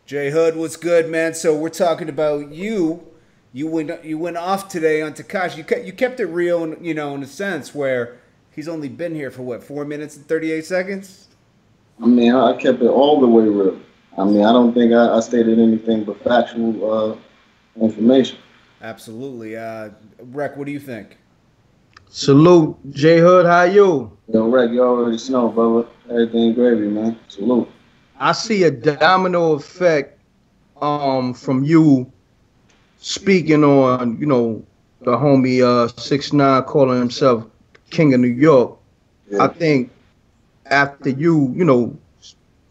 J Hood, what's good, man? So we're talking about you. You went off today on Takashi. You kept it real, in a sense where he's only been here for what, 4 minutes and 38 seconds. I mean, I kept it all the way real. I mean, I don't think I stated anything but factual information. Absolutely. Reck, what do you think? Salute, J Hood. How you? Yo, Reck, you already know, brother. Everything gravy, man. Salute. I see a domino effect from you speaking on, the homie 6ix9ine calling himself King of New York. Yeah. I think after you,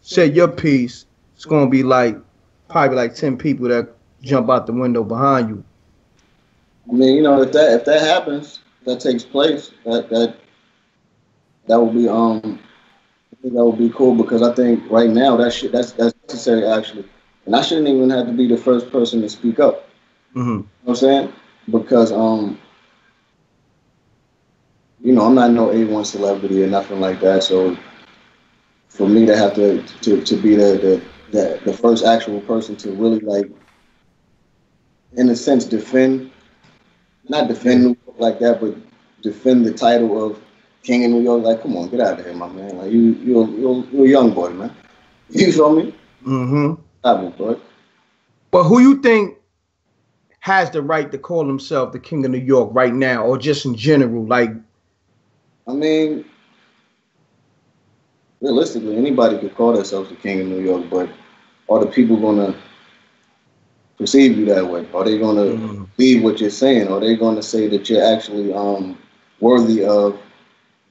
said your piece, it's gonna be probably like 10 people that jump out the window behind you. I mean, if that happens, that takes place, that would be I think that would be cool, because I think right now that's necessary, actually. And I shouldn't even have to be the first person to speak up. Mm-hmm. You know what I'm saying? Because I'm not no A1 celebrity or nothing like that. So for me to have to be the first actual person to really, like, in a sense, not defend New York like that, but defend the title of King of New York, like, come on, get out of here, my man. Like, you're a young boy, man. You feel me? Mm-hmm. Stop it, boy. But who you think has the right to call himself the King of New York right now, or just in general? Like, I mean, realistically, anybody could call themselves the King of New York, but are the people gonna perceive you that way? Are they gonna believe what you're saying? Are they gonna say that you're actually worthy of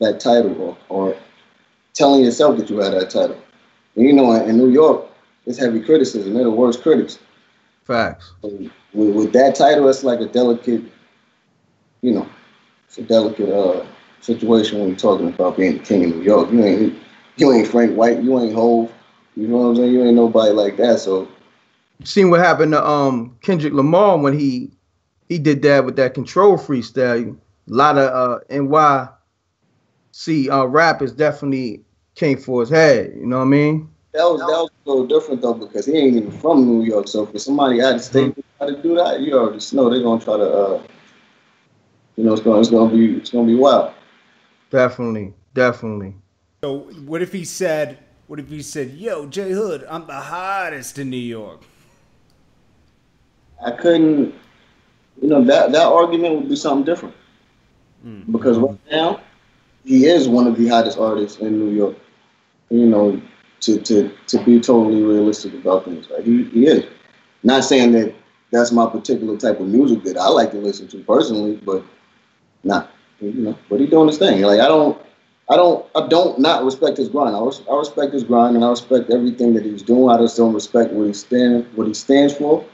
that title, or telling yourself that you had that title? And in New York, it's heavy criticism. They're the worst critics. facts. So with that title, it's like a delicate, it's a delicate situation when you're talking about being the King of New York. You ain't Frank White, you ain't Hove, you know what I'm saying? You ain't nobody like that. So Seen what happened to Kendrick Lamar when he did that with that Control freestyle. A lot of NYC rappers definitely came for his head. You know what I mean? that was a little different though, because he ain't even from New York. So for somebody out of state to try to do that, you already know they're gonna try to it's gonna be wild. Definitely. So what if he said, yo, J Hood, I'm the hottest in New York? I couldn't, that argument would be something different. Because right now, he is one of the hottest artists in New York. To be totally realistic about things, like he is. Not saying that that's my particular type of music that I like to listen to personally, but but he doing his thing. Like I don't not respect his grind. I respect his grind, and I respect everything that he's doing. I just don't respect what he stands for.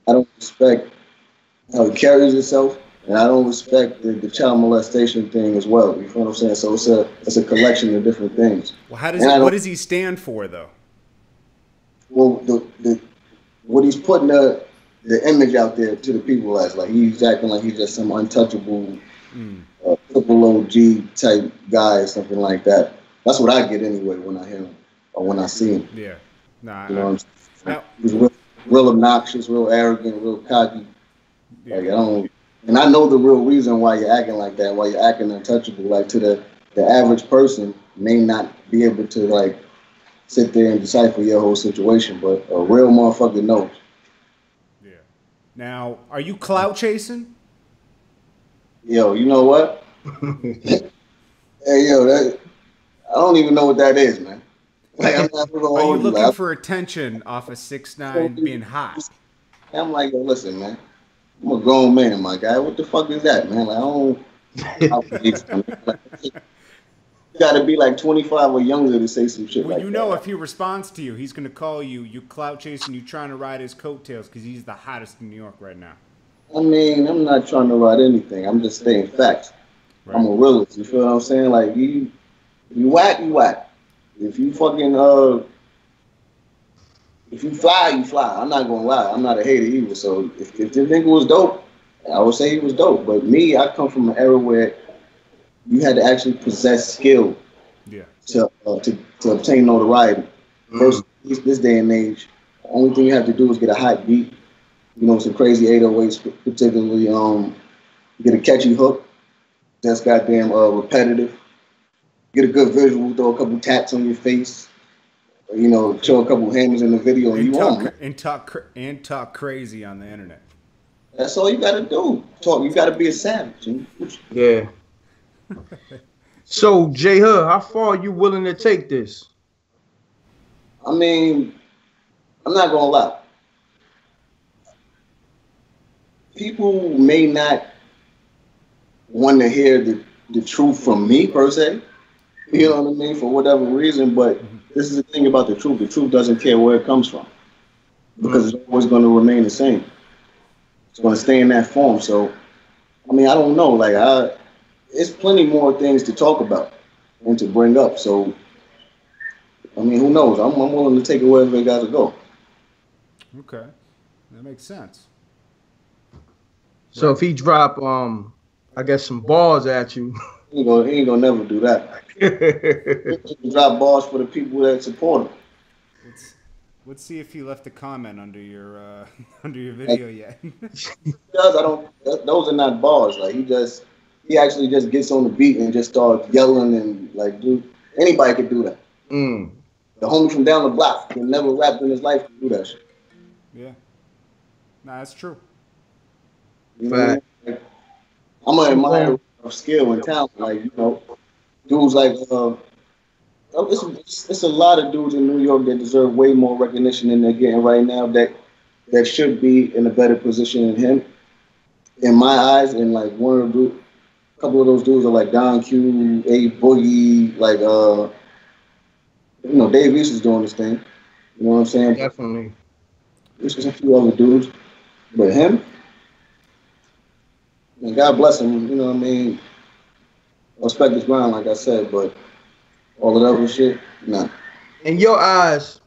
I don't respect how he carries himself, and I don't respect the child molestation thing as well. You feel what I'm saying? So it's a collection of different things. Well, what does he stand for, though? Well, what he's putting the image out there to the people as, like, he's acting like he's just some untouchable triple OG type guy or something like that. That's what I get anyway when I hear him or when I see him. Yeah. Nah. You know what I'm saying? He's real obnoxious, real arrogant, real cocky. Yeah. Like and I know the real reason why you're acting like that, why you're acting untouchable. Like, to the average person may not be able to, like, sit there and decipher your whole situation, but a real motherfucker knows. Yeah. Now, are you clout chasing? Yo, you know what? Hey, yo, I don't even know what that is, man. Like, I'm not gonna Are you hold looking like, for attention off of 6ix9ine being hot? I'm like, yo, listen, man. I'm a grown man, my guy. What the fuck is that, man? Like, you gotta be like 25 or younger to say some shit Well, like that. if he responds to you, he's gonna call you clout chasing, you trying to ride his coattails because he's the hottest in New York right now. I mean, I'm not trying to write anything. I'm just saying facts. Right. I'm a realist. You feel what I'm saying? Like, you whack, you whack. If you fucking if you fly, you fly. I'm not gonna lie. I'm not a hater either. So if the nigga was dope, I would say he was dope. But me, I come from an era where you had to actually possess skill to obtain notoriety. Versus this day and age, Only thing you have to do is get a hot beat, you know, some crazy 808s, particularly get a catchy hook that's goddamn repetitive. Get a good visual, throw a couple taps on your face, you know, show a couple hammers in the video, and you on, man. And talk crazy on the internet. That's all you gotta do. Talk. You gotta be a savage. Yeah. So, J Hood, how far are you willing to take this? I mean, I'm not gonna lie. People may not want to hear the truth from me per se. You know what I mean? For whatever reason, but this is the thing about the truth. The truth doesn't care where it comes from because it's always going to remain the same. It's going to stay in that form. So, I mean, I don't know. Like, it's plenty more things to talk about and to bring up. So, I mean, who knows? I'm willing to take it wherever it got to go. Okay, that makes sense. So if he drop, I guess some bars at you. He ain't gonna never do that. He drop bars for the people that support him. Let's see if he left a comment under your video yet. He does. Those are not bars. Like he actually just gets on the beat and just starts yelling and like, dude, anybody could do that. Mm. The homie from down the block who never rapped in his life could do that shit. Yeah, nah, that's true. You know, like, I'm an admirer of skill and talent. Like, you know, dudes like it's a lot of dudes in New York that deserve way more recognition than they're getting right now. That should be in a better position than him, in my eyes. And like a couple of those dudes are like Don Q, A Boogie, like you know, Dave East is doing this thing. You know what I'm saying? Definitely. There's just a few other dudes, but him. And God bless him, you know what I mean? Respect his ground, like I said, but all of that other shit, nah. In your eyes,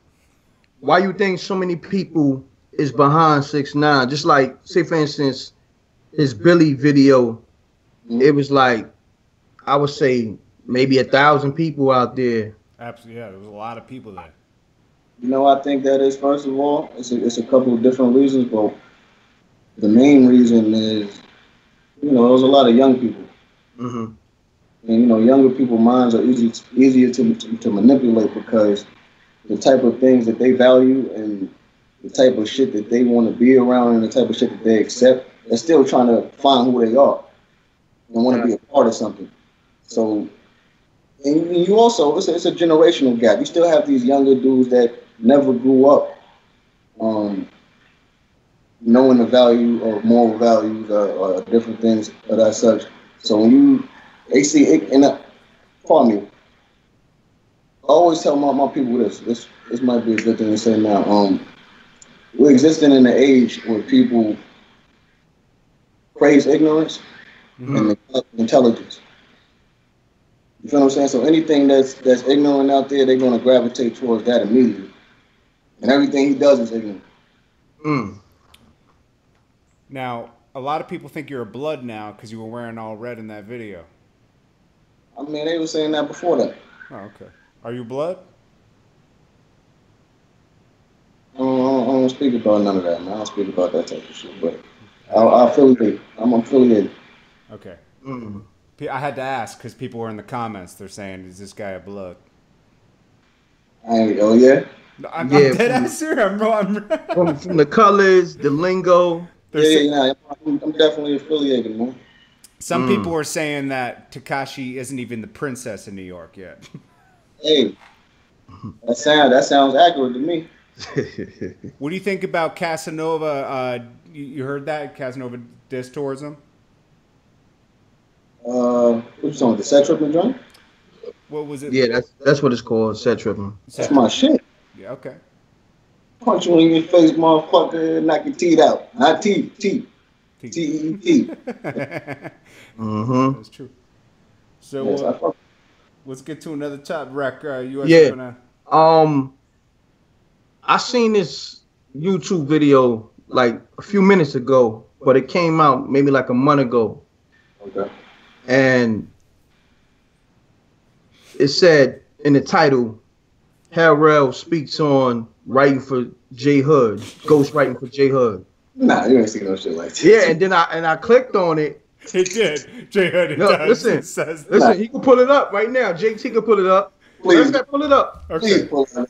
why you think so many people is behind 6ix9ine? Just like, say for instance, his Billy video, it was like, I would say maybe 1,000 people out there. Absolutely, yeah, there was a lot of people there. You know, I think that is, first of all, it's a couple of different reasons, but the main reason is, you know, there's a lot of young people. Mm-hmm. And, you know, younger people's minds are easier to manipulate because the type of things that they value and the type of shit that they want to be around and the type of shit that they accept, they're still trying to find who they are and want to be a part of something. So, and you also, it's a generational gap. You still have these younger dudes that never grew up knowing the value of moral values or different things of that such. So when they see it, and pardon me, I always tell my people this might be a good thing to say now. We're existing in an age where people praise ignorance and intelligence. You feel what I'm saying? So anything that's ignorant out there, they're going to gravitate towards that immediately. And everything he does is ignorant. Mm. Now, a lot of people think you're a blood now because you were wearing all red in that video. I mean, they were saying that before that. Oh, okay. Are you blood? I don't speak about none of that, man. I don't speak about that type of shit, but I affiliate. I'm affiliated. Okay. Mm. I had to ask because people were in the comments. They're saying, "Is this guy a blood?" Oh yeah. I'm dead ass here. From the colors, the lingo. Yeah, I'm definitely affiliated, man. Some people are saying that Tekashi isn't even the princess in New York yet. Hey, that sounds accurate to me. What do you think about Casanova? You heard that Casanova diss towards him? What's on the set tripping joint? What was it? Yeah, that's what it's called, set tripping. That's my shit. Yeah, okay. Punch you in your face, motherfucker, knock your teeth out. Not teeth, teeth. T-E-E-T. That's true. So yes, let's get to another top rec. I seen this YouTube video like a few minutes ago, but it came out maybe like a month ago. Okay. And it said in the title, Harrell speaks on writing for J Hood, ghost writing for J Hood. Nah, you ain't seen no shit like that. Yeah, and then I clicked on it. It did. J Hood does. Listen, he can pull it up right now. JT can pull it up. Please. Let's pull it up. Okay. Please pull it up.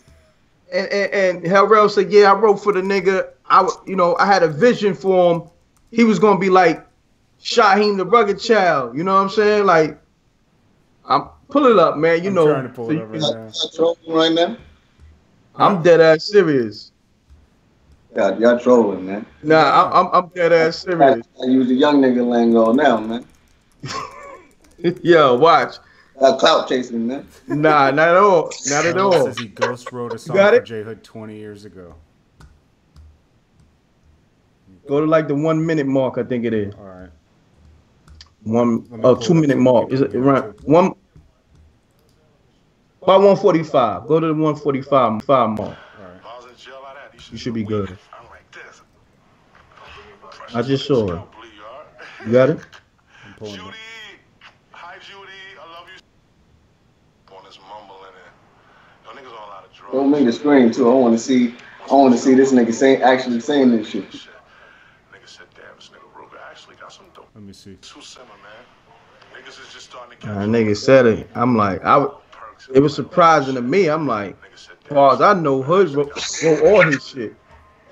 And Hellrell said, yeah, I wrote for the nigga. I had a vision for him. He was gonna be like Shaheem the Rugged Child. You know what I'm saying? Like, I'm pull it up, man. I'm trying to pull it up right now. Y'all trolling right now? I'm dead ass serious. God, y'all trolling, man. Nah, I'm dead ass serious. I use the young nigga lingo now, man. Yo, watch. Clout chasing, man. Nah, not at all. Not at all. Says he ghost wrote a song for J Hood 20 years ago. Go to like the 1 minute mark, I think it is. All right. 2 minute mark. Is it around one? About 145. Go to the 145 mark. All right. You should be good. I just saw it. You got it? I'm pulling it. Hi, Judy. I love you. On this mumbling it. Yo, niggas on a lot of drugs. Don't make the screen too. I want to see this nigga actually saying this shit. Nigga said, damn, this nigga Ruger actually got some dope. Let me see. Too simmer, man. Niggas is just starting to get. Nigga said it. I'm like, it was surprising to me. I'm like, as far as I know, Hood wrote all his shit.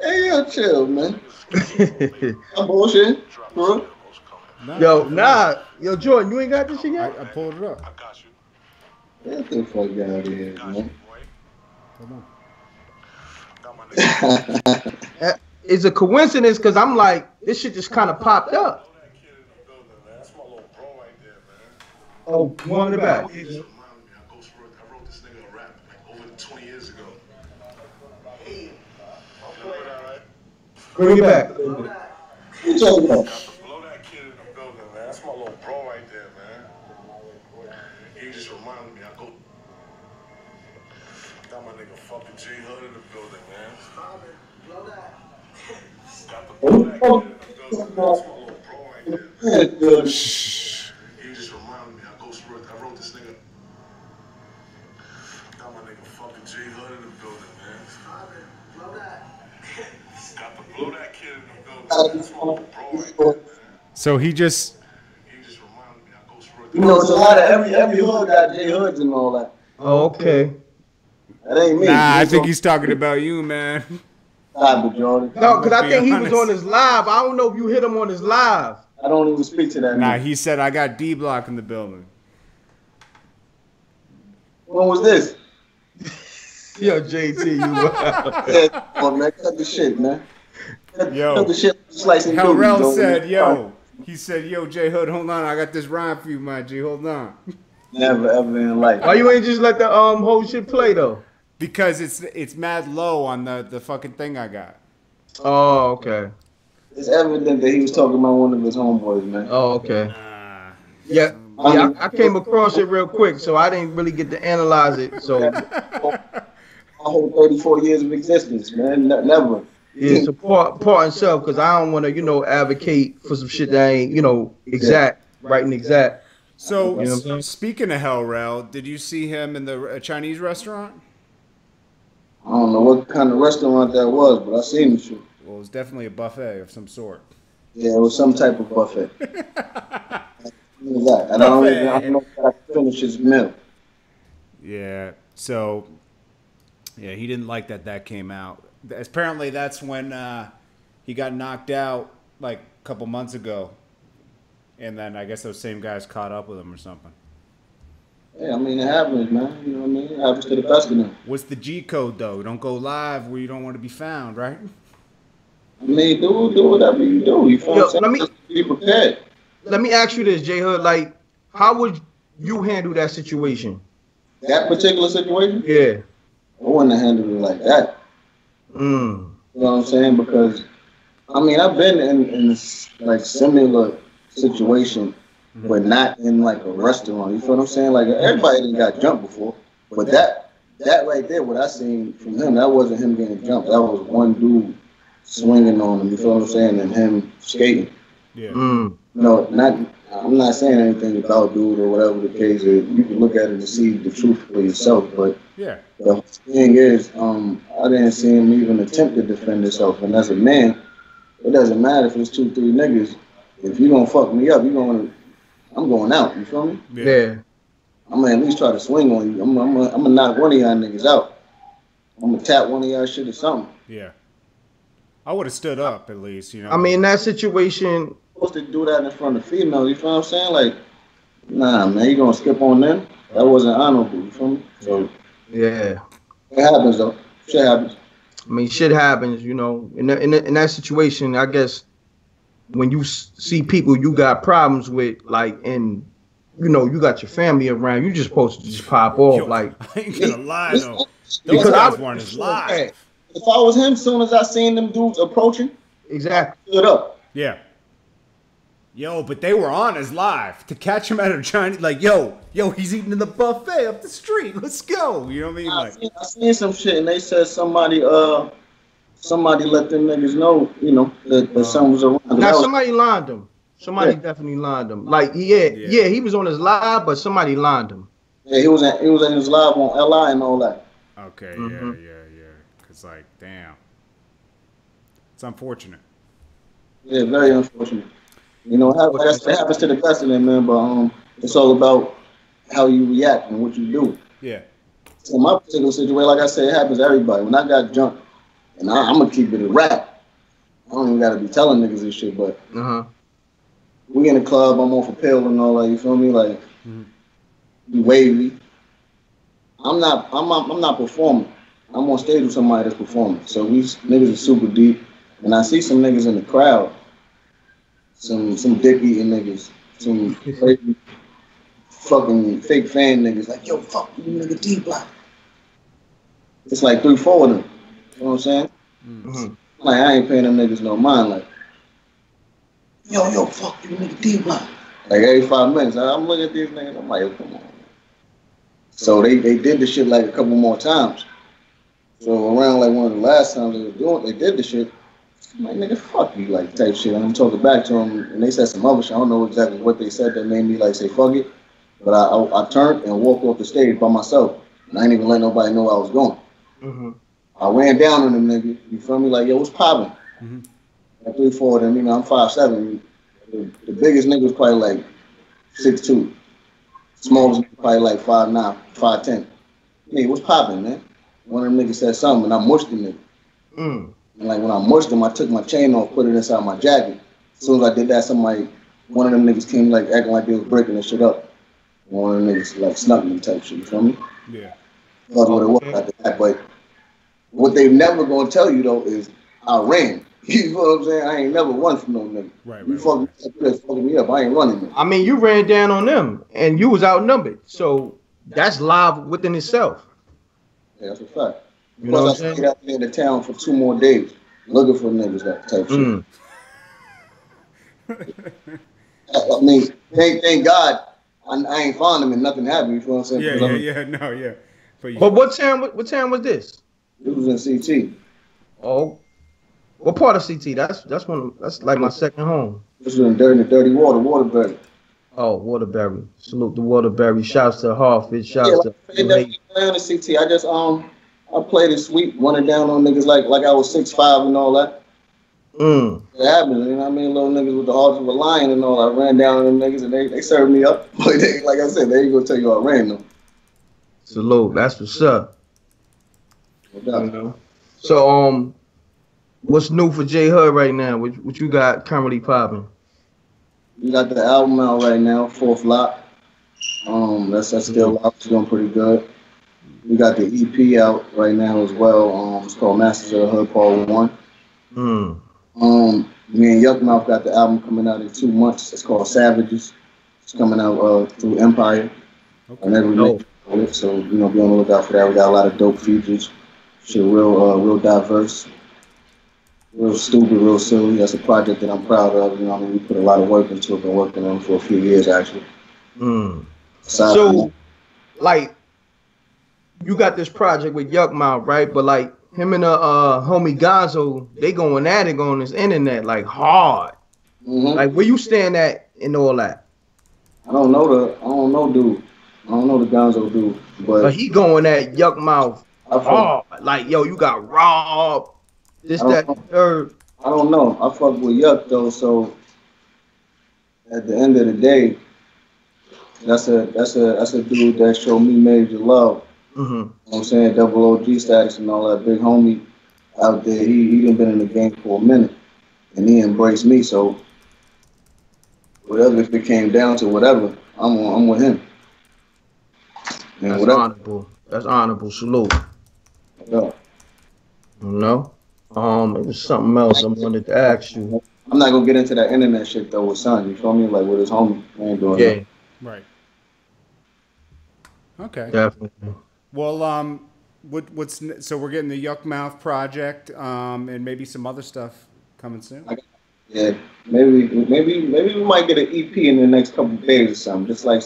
Hey, yo, chill, man. I'm bullshit, bro. Yo, Jordan, you ain't got this shit yet? I pulled it up. I got you. Get the fuck out of here, man. Hold on. It's a coincidence because I'm like, this shit just kind of popped up. That's my little bro right there, man. Oh, one in the back. I wrote this nigga a rap like over 20 years ago. Bring it back. You talking about? Blow that kid in the building, man. That's my little bro right there, man. He just reminded me. I got my nigga fucking J Hood in the building, man. Blow that. Got the blow that kid in the building. That's my little bro right there. He just reminded me. I wrote this nigga. Got my nigga fucking J Hood in the building, man. Blow that. Got to blow that kid in the building. That's my little bro right there, man. So he just reminded me. I go through it. You know, it's a lot of every hood got J Hoods and all that. Oh, okay. That ain't me. Nah, I think he's talking about you, man. Stop it, Jordan. No, because I think he was honest. on his live. I don't know if you hit him on his live. I don't even speak to that. Nah, nigga. he said I got D Block in the building. When was this? Yo, JT, you wild. Yeah, oh, man, cut the shit, man. Yo. Cut the shit. Slicing Hellrell doobie, said, Jordan. he said, yo, J Hood, hold on, I got this rhyme for you, my G, hold on. Never ever in life. Why you ain't just let the whole shit play though? Because it's mad low on the fucking thing I got. Oh, okay. It's evident that he was talking about one of his homeboys, man. Oh, okay. Yeah, I came across it real quick, so I didn't really get to analyze it. So My whole 34 years of existence, man. Never. yeah, it's a part and self because I don't want to, advocate for some shit that ain't, writing exact. So, You know what I'm saying? speaking of Hellrell, did you see him in the Chinese restaurant? I don't know what kind of restaurant that was, but I seen the shit. Well, it was definitely a buffet of some sort. Yeah, it was some type of buffet. What was that? And I don't know if I can finish his meal. Yeah, so, yeah, he didn't like that came out. Apparently, that's when he got knocked out, like, a couple months ago. And then I guess those same guys caught up with him or something. Yeah, I mean, it happens, man. You know what I mean? It happens to the best of them. What's the G code, though? Don't go live where you don't want to be found, right? I mean, do whatever you do. You feel Yo, what I'm saying? Just be prepared. Let me ask you this, J Hood. Like, how would you handle that situation? That particular situation, Yeah. I wouldn't have handled it like that. You know what I'm saying? Because, I mean, I've been in this, like, similar situation, but not in, like, a restaurant. You feel what I'm saying? Like, everybody done got jumped before, but that right there, what I seen from him, that wasn't him getting jumped. That was one dude swinging on him. You feel what I'm saying? And him skating. Yeah. No, I'm not saying anything about dude or whatever the case is. You can look at it and see the truth for yourself. But yeah, the thing is, I didn't see him even attempt to defend himself. And as a man, it doesn't matter if it's 2, 3 niggas. If you gonna fuck me up, I'm going out. You feel me? Yeah. I'm gonna at least try to swing on you. I'm gonna knock one of y'all niggas out. I'm gonna tap one of y'all shit or something. Yeah. I would have stood up at least, you know. I mean, in that situation, Supposed to do that in front of females. You feel what I'm saying? Like, nah, man, you gonna skip on them? That wasn't honorable. You feel me? So yeah. it happens though. Shit happens. I mean, shit happens, you know. In that situation, I guess when you see people you got problems with, like, and you know you got your family around, you just supposed to just pop off. Yo, like, I ain't gonna lie though. Because Those I guys weren't as live. If I was him, soon as I seen them dudes approaching, exactly. stood up. Yeah. Yo, but they were on as live to catch him at a Chinese. Like, yo, he's eating in the buffet up the street. Let's go. You know what I mean? Like, I seen some shit, and they said somebody let them niggas know, you know, that something was around. Now somebody lined him. Somebody definitely lined him. Like, yeah, he was on his live, but somebody lined him. Yeah, he was in his live on LI and all that. okay, yeah. Cause like, damn, it's unfortunate. Yeah, very unfortunate. You know, it happens to the best of them, man. But it's all about how you react and what you do. Yeah. So my particular situation, like I said, it happens to everybody. When I got jumped, and I'm gonna keep it a rap. I don't even gotta be telling niggas this shit, but we in the club, I'm off a pill and all that. You feel me? Like, be wavy. I'm not performing. I'm on stage with somebody that's performing. So these niggas are super deep, and I see some niggas in the crowd. Some dick eating niggas, some crazy fucking fake fan niggas like, yo, fuck you nigga D-block. It's like 3, 4 of them. You know what I'm saying? Like, I ain't paying them niggas no mind. Like, yo, fuck you nigga D-block. Like every 5 minutes, I'm looking at these niggas, I'm like, yo, come on. So they did the shit like a couple more times. So around like one of the last times they did the shit, I'm like, nigga, fuck you, like, type shit. And I'm talking back to them, and they said some other shit. I don't know exactly what they said that made me, like, say, fuck it. But I turned and walked off the stage by myself. And I didn't even let nobody know I was going. I ran down on them, nigga. You feel me? Like, yo, what's poppin'? Like 3, 4 of them, you know, I'm 5'7". The biggest nigga was probably, like, 6'2". Smallest nigga probably, like, 5'9", 5'10". Nigga, what's poppin', man? One of them niggas said something, and I mushed the nigga. And like when I mushed him, I took my chain off, put it inside my jacket. As soon as I did that, one of them niggas came like acting like they was breaking that shit up. One of them niggas like snuck me type shit, you feel me? Yeah. That's what it was after that. But what they never gonna tell you though is I ran. You know what I'm saying? I ain't never run from no nigga. Right. You fucking me up. I ain't running. Man. I mean, you ran down on them, and you was outnumbered. So that's live within itself. Yeah, that's a fact. You know Plus, I stayed out there in the town for 2 more days looking for niggas that type shit. I mean, thank God I ain't found them and nothing happened. You know what I'm saying? But what town was this? It was in CT. Oh, what part of CT? That's like my second home. This was in Dirty Waterbury. Oh, Waterbury. Salute to Waterbury. Shouts to Hartford. Shouts to. Definitely play on the CT. I played it sweet, running down on niggas like I was 6'5" and all that. It happened, you know what I mean? Little niggas with the heart of a lion and all. I ran down on them niggas and they served me up. But they, like I said, they ain't gonna tell you I ran them. Salute. That's what's up. No doubt. So what's new for J Hud right now? What you got currently popping? We got the album out right now, 4th lot. That's still out. It's doing pretty good. We got the EP out right now as well. It's called Masters of the Hood Part 1. Me and Yuck Mouth got the album coming out in 2 months. It's called Savages. It's coming out through Empire. And every so you know, be on the lookout for that. We got a lot of dope features. Shit, real diverse, real stupid, real silly. That's a project that I'm proud of. You know, I mean, we put a lot of work into it. Been working on it for a few years actually. So, like, you got this project with Yuck Mouth, right? But like him and homie Gonzo, they going at it on this internet like hard. Like, where you stand at in all that? I don't know, dude. I don't know the Gonzo dude, But he going at Yuck Mouth. I fuck, Like, yo, you got robbed. This, I that, don't know. third. I don't know. I fuck with Yuck though, so at the end of the day, that's a dude that showed me major love. You know what I'm saying? Double OG status and all that, big homie out there. He done been in the game for a minute, and he embraced me. So whatever, if it came down to whatever, I'm with him. And That's whatever. honorable. That's honorable. Salute. Yeah. You know? It was something else I wanted to ask you. I'm not gonna get into that internet shit though with Son. You feel me? Like with his homie. I ain't doing that. Right. Okay. Definitely. Well, what's so we're getting the Yuck Mouth project, and maybe some other stuff coming soon. Yeah, maybe we might get an EP in the next couple of days or something. Just like a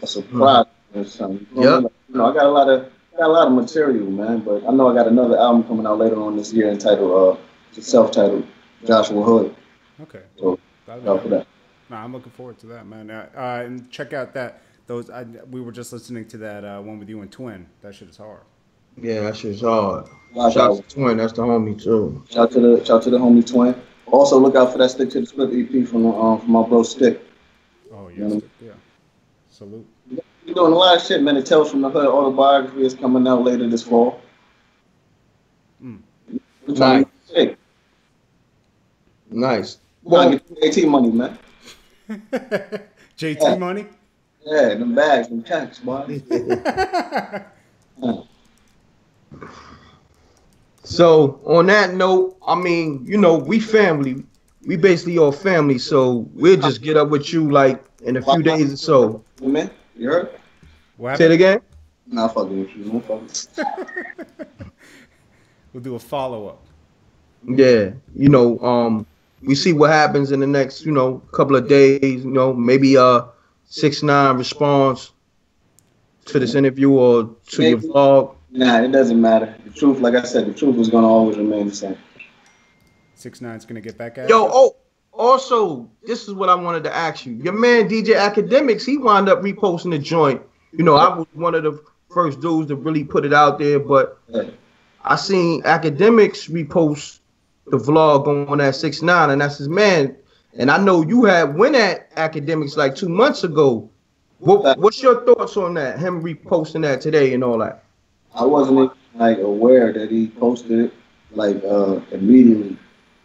surprise or something. You know, like, I got a lot of material, man. But I know I got another album coming out later on this year entitled self-titled Joshua Hood. Okay. So out for that. Nah, I'm looking forward to that, man. And check out we were just listening to that one with you and Twin. That shit is hard. Yeah, that shit's hard. Shout out to Twin, that's the homie too. Shout to the homie Twin. Also look out for that Stick to the Script EP from my bro Stick. Oh yes, yeah. Salute. You're doing a lot of shit, man. The Tales from the Hood autobiography is coming out later this fall. Nice. Nice. Well, get JT money, man. JT money? Yeah, them bags, them checks, boy. So on that note, I mean, we family. We basically all family, so we'll just get up with you like in a few days or so. Man, you heard? Say it again? Nah, fucking with you. No fucking. We'll do a follow-up. Yeah, we see what happens in the next, couple of days, maybe 6ix9ine responds to this interview or to your vlog. Nah, it doesn't matter. The truth, like I said, the truth is gonna always remain the same. 6ix9ine's gonna get back at you. Also, this is what I wanted to ask you. Your man DJ Academics, he wound up reposting the joint. I was one of the first dudes to really put it out there, but I seen Academics repost the vlog on that 6ix9ine, and that's his man. And I know you had went at Academics like 2 months ago. What's your thoughts on that? Him reposting that today and all that? I wasn't even like aware that he posted it like immediately.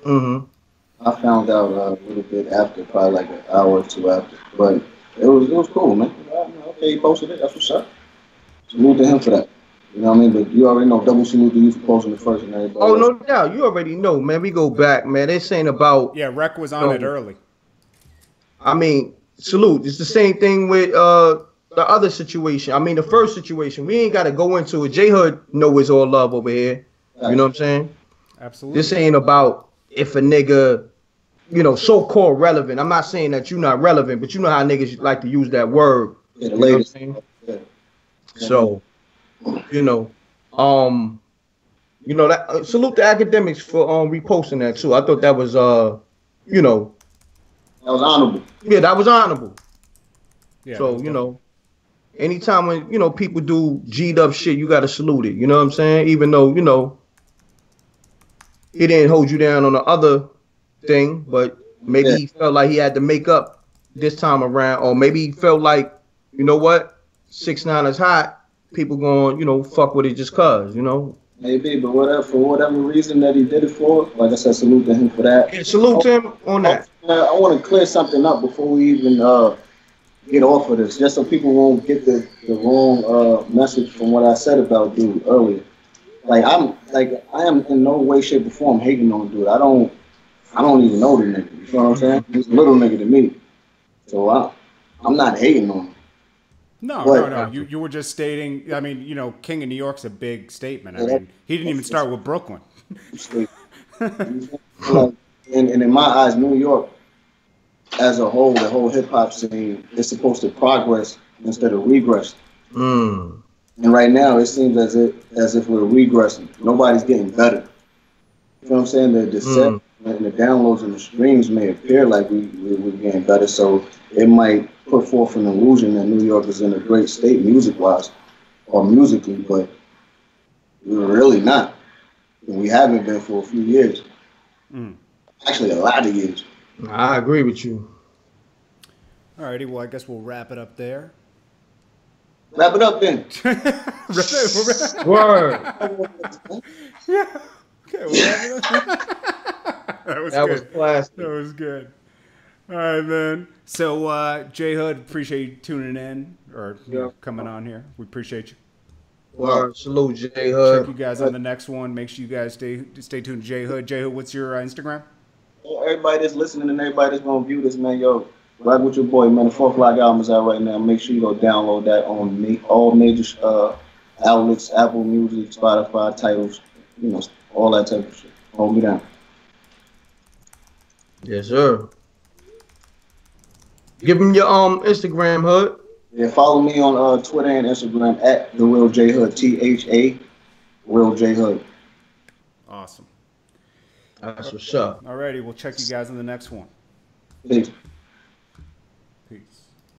I found out a little bit after, probably like an hour or two after. But it was cool, man. Okay, he posted it. That's what's up. Salute to him for that. You know what I mean? But you already know, double salute to you for posting it first and everybody. Oh, no doubt. You already know, man. We go back, man. They're saying about... Yeah, Reck was on it early. I mean, salute. It's the same thing with the other situation. I mean, the first situation. We ain't got to go into it. J-Hood know it's all love over here. You know what I'm saying? Absolutely. This ain't about if a nigga, so-called relevant. I'm not saying that you're not relevant, but you know how niggas like to use that word. Yeah, the latest. So... that salute the Academics for reposting that too. I thought that was that was honorable. Yeah, that was honorable. Yeah, so anytime when people do G'd up shit, you gotta salute it. You know what I'm saying? Even though he didn't hold you down on the other thing, but maybe he felt like he had to make up this time around, or maybe he felt like 6ix9ine is hot. People going, fuck with it just cause, Maybe, but for whatever reason that he did it for, like I said, salute to him for that. Yeah, salute to him on that. I want to clear something up before we even get off of this, just so people won't get the wrong message from what I said about dude earlier. I am in no way, shape, or form hating on dude. I don't even know the nigga. You know what I'm saying? He's a little nigga to me, so I'm not hating on him. No. You were just stating. I mean, King of New York's a big statement. I mean, he didn't even start with Brooklyn. And in my eyes, New York, as a whole, the whole hip hop scene is supposed to progress instead of regress. And right now, it seems as if we're regressing. Nobody's getting better. You know what I'm saying? The And the downloads and the streams may appear like we're getting better, so it might put forth an illusion that New York is in a great state music-wise or musically, but we're really not. And we haven't been for a few years. Actually, a lot of years. I agree with you. Alrighty, well, I guess we'll wrap it up there. Wrap it up then. Word. Yeah. Okay, we'll wrap it up. That was classic. That was good. All right, man. So, J Hood, appreciate you tuning in or coming on here. We appreciate you. Word. Salute, J Hood. Check you guys on the next one. Make sure you guys stay tuned to J Hood. J Hood, what's your Instagram? Everybody that's listening and everybody that's gonna view this, man, yo, rock with your boy, man. The 4 O'Clock album is out right now. Make sure you go download that on all major outlets, Apple Music, Spotify, titles, all that type of shit. Hold me down. Yes, sir. Give him your Instagram, Hood. Yeah, follow me on Twitter and Instagram at the Real J Hood, THA, Real J Hood. Awesome. That's what's up. Alrighty, we'll check you guys on the next one. Peace.